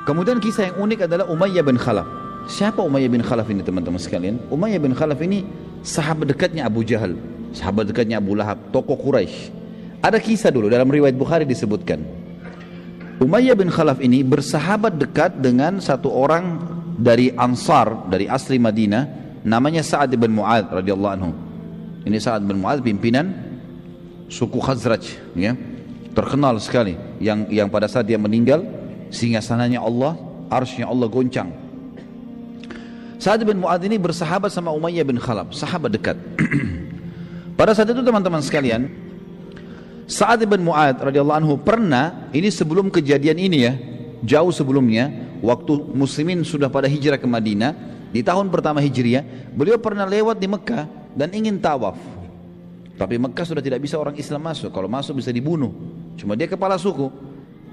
Kemudian kisah yang unik adalah Umayyah bin Khalaf. Siapa Umayyah bin Khalaf ini teman-teman sekalian? Umayyah bin Khalaf ini sahabat dekatnya Abu Jahal, sahabat dekatnya Abu Lahab, tokoh Quraisy. Ada kisah dulu dalam riwayat Bukhari disebutkan. Umayyah bin Khalaf ini bersahabat dekat dengan satu orang dari Ansar, dari asli Madinah, namanya Sa'ad bin Mu'adz radhiyallahu anhu. Ini Sa'ad bin Mu'adz pimpinan suku Khazraj, ya. Terkenal sekali yang pada saat dia meninggal singgasananya Allah, arsy-Nya Allah goncang. Sa'ad bin Mu'adz ini bersahabat sama Umayyah bin Khalaf, sahabat dekat. Pada saat itu teman-teman sekalian, Sa'ad bin Mu'adz radhiyallahu anhu pernah, ini sebelum kejadian ini ya, jauh sebelumnya, waktu muslimin sudah pada hijrah ke Madinah, di tahun pertama Hijriah, beliau pernah lewat di Mekah dan ingin tawaf. Tapi Mekah sudah tidak bisa orang Islam masuk, kalau masuk bisa dibunuh. Cuma dia kepala suku.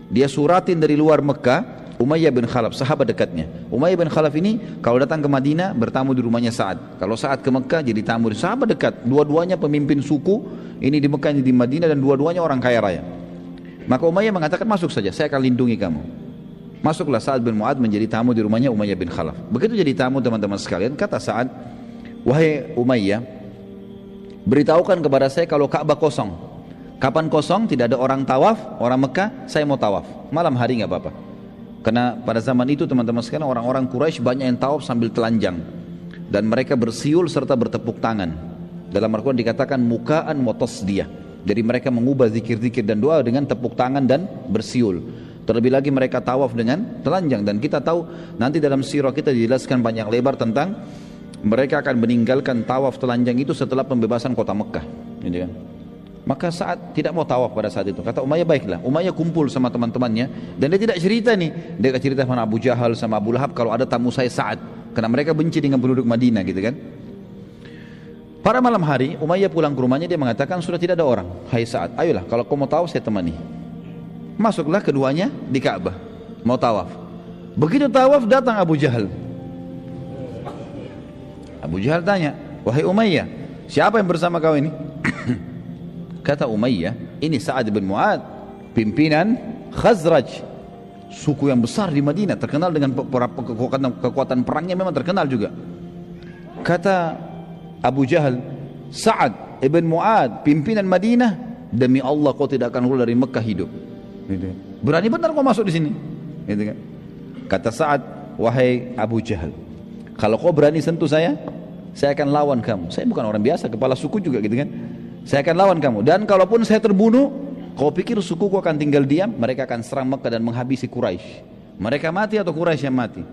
Dia suratin dari luar Mekah Umayyah bin Khalaf, sahabat dekatnya. Umayyah bin Khalaf ini kalau datang ke Madinah bertamu di rumahnya Sa'ad. Kalau Sa'ad ke Mekah jadi tamu, sahabat dekat. Dua-duanya pemimpin suku, ini di Mekah, ini di Madinah, dan dua-duanya orang kaya raya. Maka Umayyah mengatakan, masuk saja, saya akan lindungi kamu. Masuklah Sa'ad bin Mu'adz menjadi tamu di rumahnya Umayyah bin Khalaf. Begitu jadi tamu teman-teman sekalian, kata Sa'ad, wahai Umayyah, beritahukan kepada saya kalau Ka'bah kosong. Kapan kosong, tidak ada orang tawaf, orang Mekah, saya mau tawaf. Malam hari nggak apa-apa. Karena pada zaman itu teman-teman sekalian, orang-orang Quraisy banyak yang tawaf sambil telanjang. Dan mereka bersiul serta bertepuk tangan. Dalam Al-Quran dikatakan mukaan wa tasdiyah. Jadi mereka mengubah zikir-zikir dan doa dengan tepuk tangan dan bersiul. Terlebih lagi mereka tawaf dengan telanjang. Dan kita tahu nanti dalam sirah kita dijelaskan panjang lebar tentang mereka akan meninggalkan tawaf telanjang itu setelah pembebasan kota Mekah. Gitu kan? Maka Sa'ad tidak mau tawaf pada saat itu. Kata Umayyah, baiklah. Umayyah kumpul sama teman-temannya dan dia tidak cerita nih. Dia tidak cerita sama Abu Jahal, sama Abu Lahab kalau ada tamu saya Sa'ad. Karena mereka benci dengan penduduk Madinah gitu kan. Pada malam hari Umayyah pulang ke rumahnya, dia mengatakan sudah tidak ada orang. Hai Sa'ad, ayolah kalau kau mau tawaf saya temani. Masuklah keduanya di Ka'bah, mau tawaf. Begitu tawaf datang Abu Jahal. Abu Jahal tanya, wahai Umayyah, siapa yang bersama kau ini? Kata Umayyah, ini Sa'ad bin Mu'adz, pimpinan Khazraj, suku yang besar di Madinah, terkenal dengan kekuatan perangnya, memang terkenal juga. Kata Abu Jahal, Sa'ad ibn Mu'adz, pimpinan Madinah, demi Allah kau tidak akan keluar dari Mekah hidup. Gitu. Berani benar kau masuk di sini. Gitu kan? Kata Sa'ad, wahai Abu Jahal, kalau kau berani sentuh saya akan lawan kamu. Saya bukan orang biasa, kepala suku juga gitu kan. Saya akan lawan kamu. Dan kalaupun saya terbunuh, kau pikir sukuku akan tinggal diam? Mereka akan serang Mekah dan menghabisi Quraisy. Mereka mati atau Quraisy yang mati?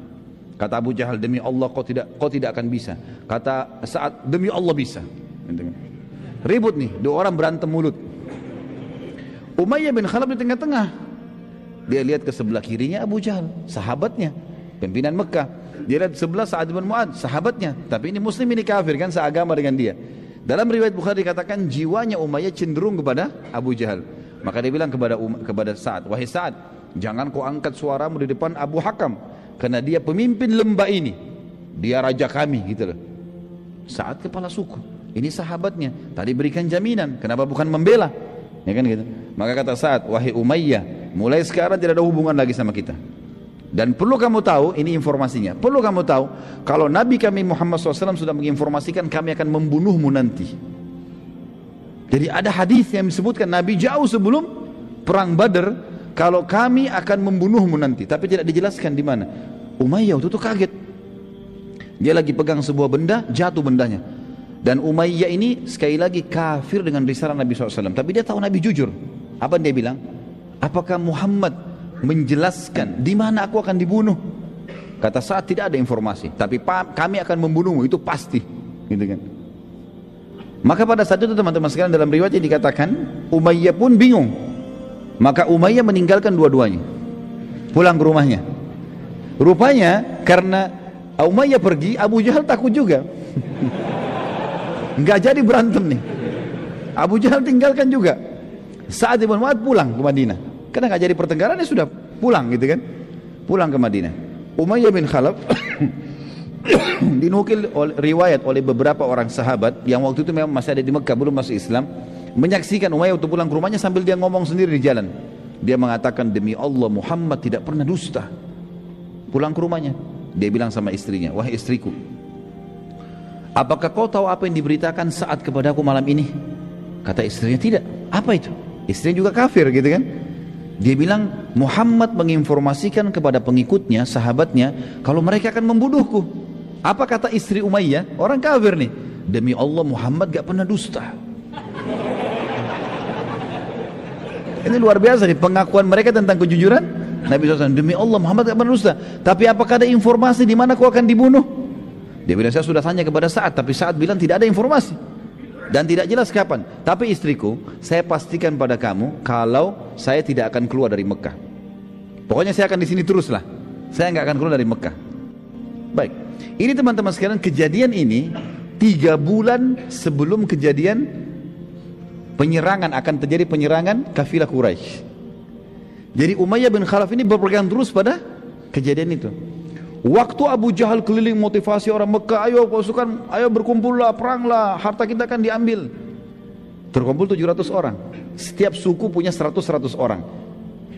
Kata Abu Jahal, demi Allah kau tidak akan bisa. Kata Sa'ad, demi Allah bisa. Ribut nih, dua orang berantem mulut. Umayyah bin Khalaf di tengah-tengah. Dia lihat ke sebelah kirinya Abu Jahal, sahabatnya, pimpinan Mekah. Dia lihat sebelah Sa'ad bin Mu'adz, sahabatnya. Tapi ini muslim, ini kafir kan, seagama dengan dia. Dalam riwayat Bukhari dikatakan jiwanya Umayyah cenderung kepada Abu Jahal. Maka dia bilang kepada Sa'ad, wahai Sa'ad, jangan kau angkat suaramu di depan Abu Hakam, karena dia pemimpin lembah ini, dia raja kami gitu loh. Sa'ad kepala suku, ini sahabatnya, tadi berikan jaminan, kenapa bukan membela? Ya kan gitu. Maka kata Sa'ad, wahai Umayyah, mulai sekarang tidak ada hubungan lagi sama kita. Dan perlu kamu tahu, ini informasinya, perlu kamu tahu, kalau Nabi kami Muhammad SAW sudah menginformasikan kami akan membunuhmu nanti. Jadi ada hadis yang disebutkan Nabi jauh sebelum perang Badar, kalau kami akan membunuhmu nanti, tapi tidak dijelaskan di mana. Umayyah waktu itu kaget. Dia lagi pegang sebuah benda, jatuh bendanya. Dan Umayyah ini sekali lagi kafir dengan risalah Nabi SAW. Tapi dia tahu Nabi jujur. Apa dia bilang? Apakah Muhammad menjelaskan di mana aku akan dibunuh? Kata Sa'ad, tidak ada informasi, tapi kami akan membunuhmu, itu pasti, gitu kan. Maka pada saat itu teman-teman sekalian, dalam riwayat yang dikatakan Umayyah pun bingung. Maka Umayyah meninggalkan dua-duanya, pulang ke rumahnya. Rupanya karena Umayyah pergi, Abu Jahal takut juga. Nggak jadi berantem nih. Abu Jahal tinggalkan juga. Sa'ad bin Mu'adz pulang ke Madinah. Karena nggak jadi pertengkaran, dia sudah pulang gitu kan, pulang ke Madinah. Umayyah bin Khalaf dinukil riwayat oleh beberapa orang sahabat yang waktu itu memang masih ada di Mekah, belum masuk Islam, menyaksikan Umayyah untuk pulang ke rumahnya sambil dia ngomong sendiri di jalan. Dia mengatakan, demi Allah Muhammad tidak pernah dusta. pulang ke rumahnya. Dia bilang sama istrinya, wahai istriku, apakah kau tahu apa yang diberitakan Sa'ad kepadaku malam ini? Kata istrinya, tidak. Apa itu? Istrinya juga kafir gitu kan. Dia bilang, Muhammad menginformasikan kepada pengikutnya, sahabatnya, kalau mereka akan membunuhku. Apa kata istri Umayyah? Orang kafir nih. Demi Allah, Muhammad gak pernah dusta. Ini luar biasa nih, pengakuan mereka tentang kejujuran Nabi SAW. Demi Allah, Muhammad gak pernah dusta. Tapi apakah ada informasi di mana kau akan dibunuh? Dia bilang, saya sudah tanya kepada Sa'ad, tapi Sa'ad bilang tidak ada informasi dan tidak jelas kapan. Tapi istriku, saya pastikan pada kamu kalau saya tidak akan keluar dari Mekah. Pokoknya saya akan di sini teruslah. Saya nggak akan keluar dari Mekah. Baik, ini teman-teman sekalian, kejadian ini 3 bulan sebelum kejadian penyerangan, akan terjadi penyerangan kafilah Quraisy. Jadi Umayyah bin Khalaf ini berpegang terus pada kejadian itu. Waktu Abu Jahal keliling motivasi orang Mekah, ayo pasukan, ayo berkumpullah, peranglah, harta kita akan diambil. Terkumpul 700 orang. Setiap suku punya 100 orang.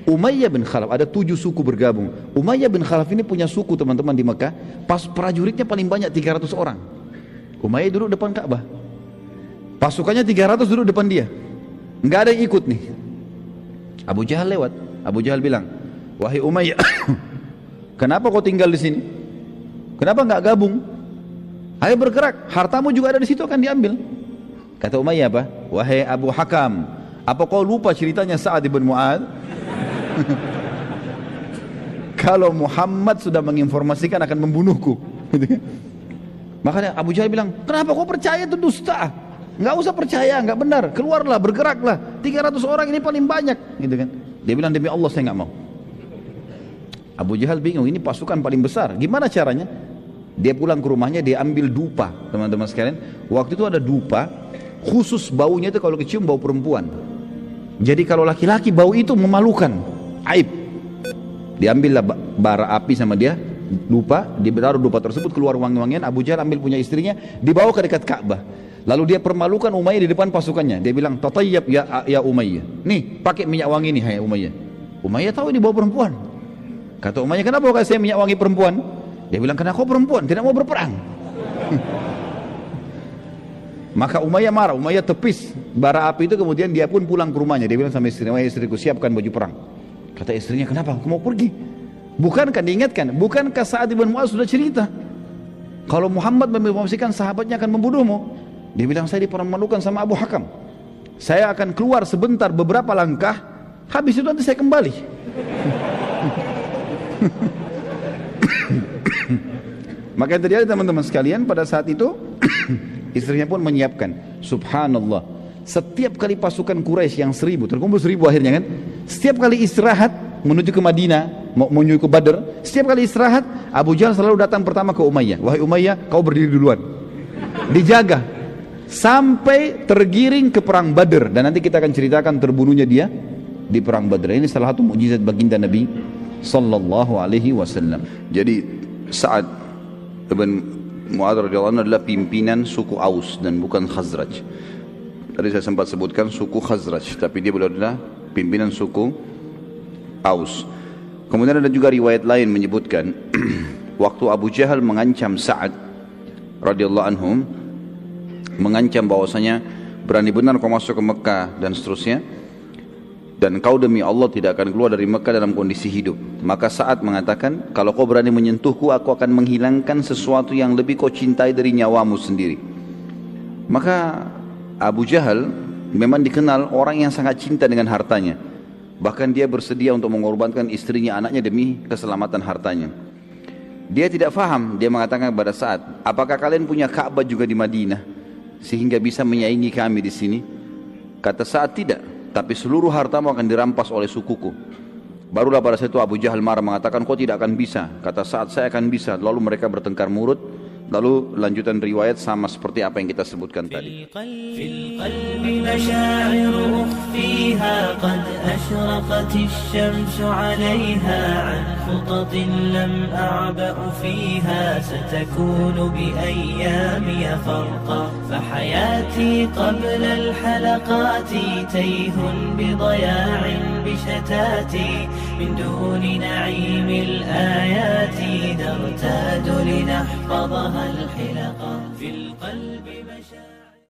Umayyah bin Khalaf, ada 7 suku bergabung. Umayyah bin Khalaf ini punya suku teman-teman di Mekah, pas prajuritnya paling banyak 300 orang. Umayyah duduk depan Ka'bah. Pasukannya 300 duduk depan dia. Nggak ada yang ikut nih. Abu Jahal lewat. Abu Jahal bilang, wahai Umayyah, kenapa kau tinggal di sini? Kenapa nggak gabung? Ayo bergerak, hartamu juga ada di situ, akan diambil. Kata Umayyah apa? Wahai Abu Hakam, apa kau lupa ceritanya Sa'ad bin Mu'adz? Kalau Muhammad sudah menginformasikan akan membunuhku. Makanya Abu Jahal bilang, kenapa kau percaya itu dusta? Nggak usah percaya, nggak benar. Keluarlah, bergeraklah. 300 orang ini paling banyak, gitu kan? Dia bilang, demi Allah saya nggak mau. Abu Jahal bingung, ini pasukan paling besar. Gimana caranya? Dia pulang ke rumahnya, dia ambil dupa, teman-teman sekalian. Waktu itu ada dupa, khusus baunya itu kalau kecium bau perempuan. Jadi kalau laki-laki bau itu memalukan, aib. Diambillah bara api sama dia, dupa, ditaruh dupa tersebut, keluar wangi-wangian. Abu Jahal ambil punya istrinya, dibawa ke dekat Ka'bah. Lalu dia permalukan Umayyah di depan pasukannya. Dia bilang, tatayyab ya Umayyah. Nih, pakai minyak wangi nih, hai Umayyah. Umayyah tahu ini bau perempuan. Kata Umayyah, kenapa kau kasih minyak wangi perempuan? Dia bilang, karena kau perempuan, tidak mau berperang. Maka Umayyah marah, Umayyah tepis bara api itu, kemudian dia pun pulang ke rumahnya. Dia bilang sama istrinya, wahai istriku, siapkan baju perang. Kata istrinya, kenapa? Aku mau pergi. Bukankah diingatkan? Bukankah Sa'ad bin Mu'adz sudah cerita? Kalau Muhammad menginformasikan sahabatnya akan membunuhmu. Dia bilang, saya dipermalukan sama Abu Hakam. Saya akan keluar sebentar, beberapa langkah, habis itu nanti saya kembali. Maka yang terjadi teman-teman sekalian, pada saat itu istrinya pun menyiapkan. Subhanallah, setiap kali pasukan Quraisy yang 1000, terkumpul 1000 akhirnya kan, setiap kali istirahat menuju ke Madinah, menuju ke Badr, setiap kali istirahat Abu Jahal selalu datang pertama ke Umayyah. Wahai Umayyah, kau berdiri duluan, dijaga sampai tergiring ke perang Badr. Dan nanti kita akan ceritakan terbunuhnya dia di perang Badr. Ini salah satu mukjizat baginda Nabi sallallahu alaihi wasallam. Jadi Sa'ad bin Mu'adz radhiyallahu anhu adalah pimpinan suku Aus dan bukan Khazraj. Tadi saya sempat sebutkan suku Khazraj, tapi dia adalah pimpinan suku Aus. Kemudian ada juga riwayat lain menyebutkan waktu Abu Jahal mengancam Sa'ad radhiyallahu anhum, mengancam bahwasanya berani benar kau masuk ke Mekah dan seterusnya, dan kau demi Allah tidak akan keluar dari Mekah dalam kondisi hidup. Maka Sa'ad mengatakan, kalau kau berani menyentuhku, aku akan menghilangkan sesuatu yang lebih kau cintai dari nyawamu sendiri. Maka Abu Jahal memang dikenal orang yang sangat cinta dengan hartanya. Bahkan dia bersedia untuk mengorbankan istrinya, anaknya demi keselamatan hartanya. Dia tidak faham, dia mengatakan kepada Sa'ad, apakah kalian punya Ka'bah juga di Madinah sehingga bisa menyaingi kami di sini? Kata Sa'ad, tidak, tapi seluruh hartamu akan dirampas oleh sukuku. Barulah pada saat itu Abu Jahal marah mengatakan, kau tidak akan bisa. Kata Sa'ad, saya akan bisa. Lalu mereka bertengkar mulut. Lalu lanjutan riwayat sama seperti apa yang kita sebutkan tadi. من دون نعيم الآيات نرتاد لنحفظها الحلقا في القلب مشاعر